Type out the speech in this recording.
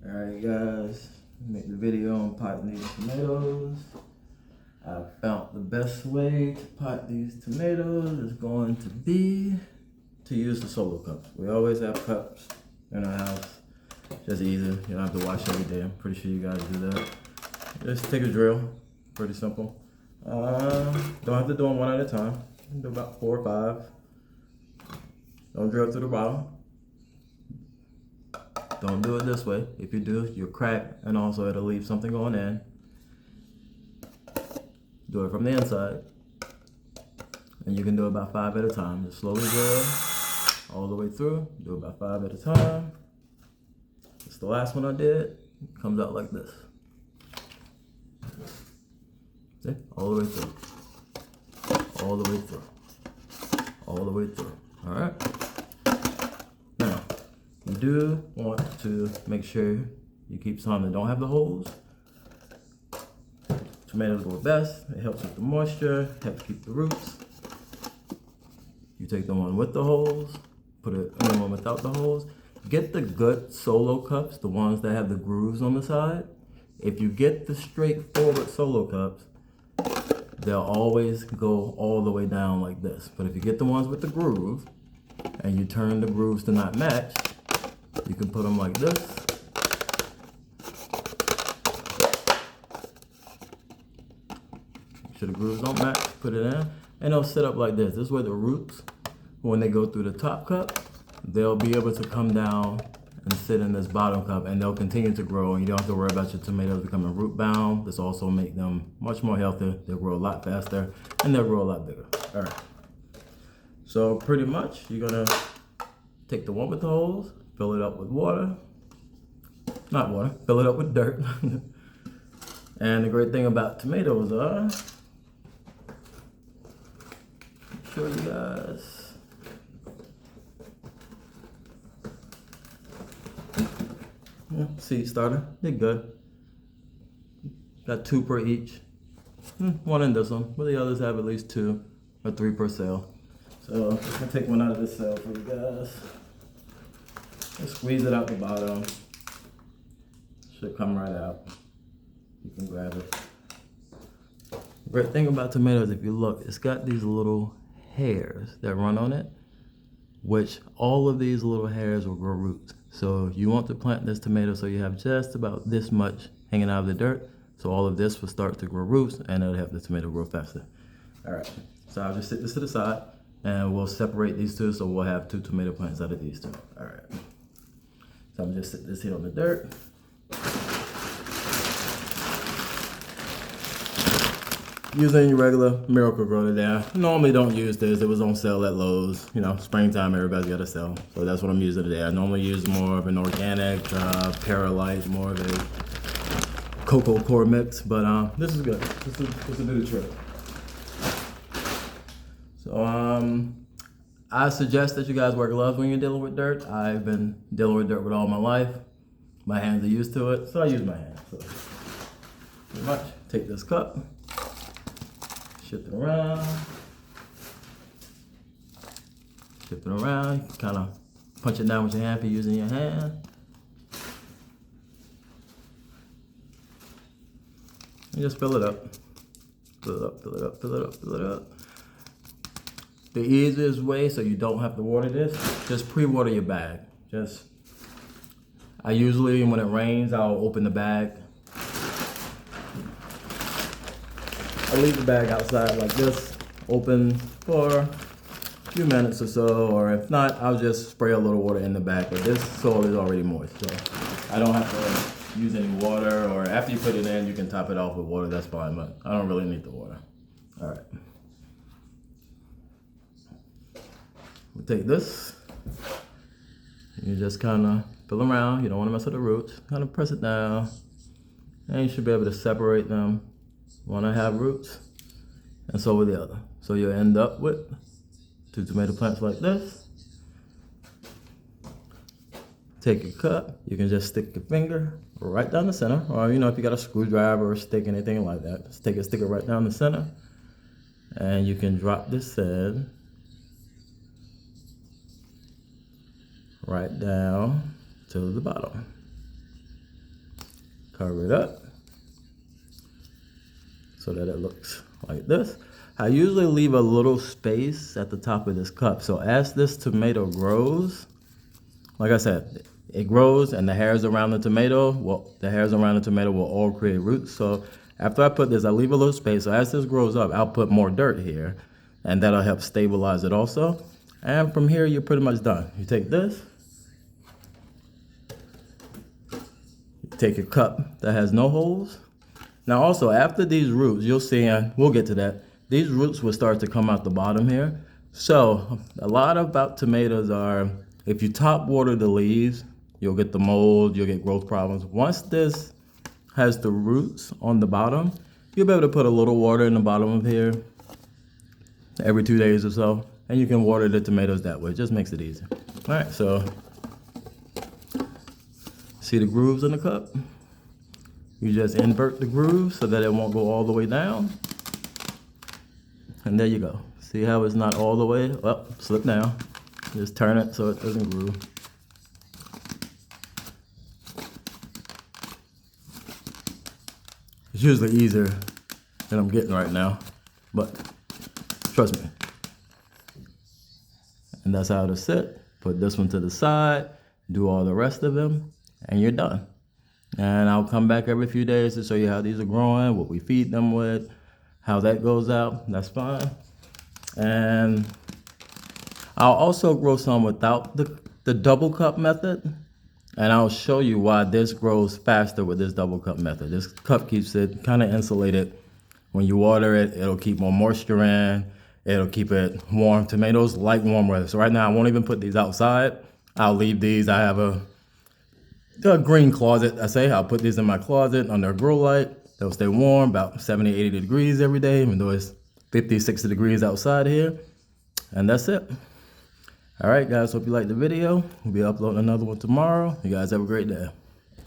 Alright guys, make the video on potting these tomatoes. I found the best way to pot these tomatoes is going to be to use the solo cups. We always have cups in our house. Just easy, you don't have to wash every day. I'm pretty sure you guys do that. Just take a drill, pretty simple. Don't have to do them one at a time. Do about 4 or 5. Don't drill through the bottom. Don't do it this way. If you do, you'll crack, and also it'll leave something going in. Do it from the inside. And you can do about 5 at a time. Just slowly drill all the way through. Do about 5 at a time. It's the last one I did. It comes out like this. See? All the way through. All the way through. All the way through. Alright? Now, you do want to make sure you keep some that don't have the holes. Tomatoes go best. It helps with the moisture, helps keep the roots. You take the one with the holes, put it in the one without the holes. Get the good solo cups, the ones that have the grooves on the side. If you get the straightforward solo cups, they'll always go all the way down like this. But if you get the ones with the groove, and you turn the grooves to not match, you can put them like this. Make sure the grooves don't match, put it in, and they'll sit up like this. This is where the roots, when they go through the top cup, they'll be able to come down and sit in this bottom cup, and they'll continue to grow, and you don't have to worry about your tomatoes becoming root bound. This also make them much more healthy. They'll grow a lot faster, and they'll grow a lot bigger. All right. So pretty much, you're gonna take the one with the holes, fill it up with water. Not water, fill it up with dirt. And the great thing about tomatoes are, show you guys. Yeah, seed starter, they're good. Got 2 per each. One in this one, but the others have at least 2 or 3 per cell. So I'm just gonna take one out of this cell for you guys. Just squeeze it out the bottom. Should come right out. You can grab it. The great thing about tomatoes, if you look, it's got these little hairs that run on it, which all of these little hairs will grow roots. So you want to plant this tomato so you have just about this much hanging out of the dirt. So all of this will start to grow roots, and it'll help the tomato grow faster. All right, so I'll just set this to the side, and we'll separate these two, so we'll have 2 tomato plants out of these 2. All right. So I'm just set this here on the dirt. Using your regular Miracle-Gro today. I normally don't use this. It was on sale at Lowe's. You know, springtime, everybody's got to sell. So that's what I'm using today. I normally use more of an organic Paralite, more of a cocoa core mix, but this is good. This will do the trick. So I suggest that you guys wear gloves when you're dealing with dirt. I've been dealing with dirt with all my life. My hands are used to it, so I use my hands. So pretty much take this cup, shift it around, shift it around. You can kind of punch it down with your hand if you're using your hand. And just fill it up. Fill it up, fill it up, fill it up, fill it up. The easiest way, so you don't have to water this, just pre-water your bag. I usually, when it rains, I'll open the bag. I'll leave the bag outside like this, open for a few minutes or so, or if not, I'll just spray a little water in the bag, but this soil is already moist, so I don't have to use any water, or after you put it in, you can top it off with water, that's fine, but I don't really need the water. All right. We'll take this, you just kind of fill around. You don't want to mess with the roots. Kind of press it down, and you should be able to separate them. One I have roots, and so will the other. So you'll end up with 2 tomato plants like this. Take your cup, you can just stick your finger right down the center, or you know, if you got a screwdriver or a stick, anything like that, just take it, stick it right down the center, and you can drop this in right down to the bottom. cover it up so that it looks like this. I usually leave a little space at the top of this cup. So as this tomato grows, like I said, it grows and the hairs around the tomato, will all create roots. So after I put this, I leave a little space. So as this grows up, I'll put more dirt here and that'll help stabilize it also. And from here, you're pretty much done. You take this, you take your cup that has no holes. Now also after these roots, you'll see, and we'll get to that, these roots will start to come out the bottom here. So a lot about tomatoes are, if you top water the leaves, you'll get the mold, you'll get growth problems. Once this has the roots on the bottom, you'll be able to put a little water in the bottom of here every 2 days or so, and you can water the tomatoes that way. It just makes it easy. All right, so see the grooves in the cup? You just invert the grooves so that it won't go all the way down. And there you go. See how it's not all the way up, slip down. Just turn it so it doesn't groove. It's usually easier than I'm getting right now, but trust me. And that's how it'll sit. Put this one to the side, do all the rest of them, and you're done. And I'll come back every few days to show you how these are growing, what we feed them with, how that goes out. That's fine. And I'll also grow some without the double cup method. And I'll show you why this grows faster with this double cup method. This cup keeps it kind of insulated. When you water it, it'll keep more moisture in. It'll keep it warm. Tomatoes like warm weather. So right now I won't even put these outside. I'll leave these. I have a green closet. I'll put these in my closet under a grow light. They'll stay warm, about 70, 80 degrees every day, even though it's 50, 60 degrees outside here. And that's it. All right, guys, hope you liked the video. We'll be uploading another one tomorrow. You guys have a great day.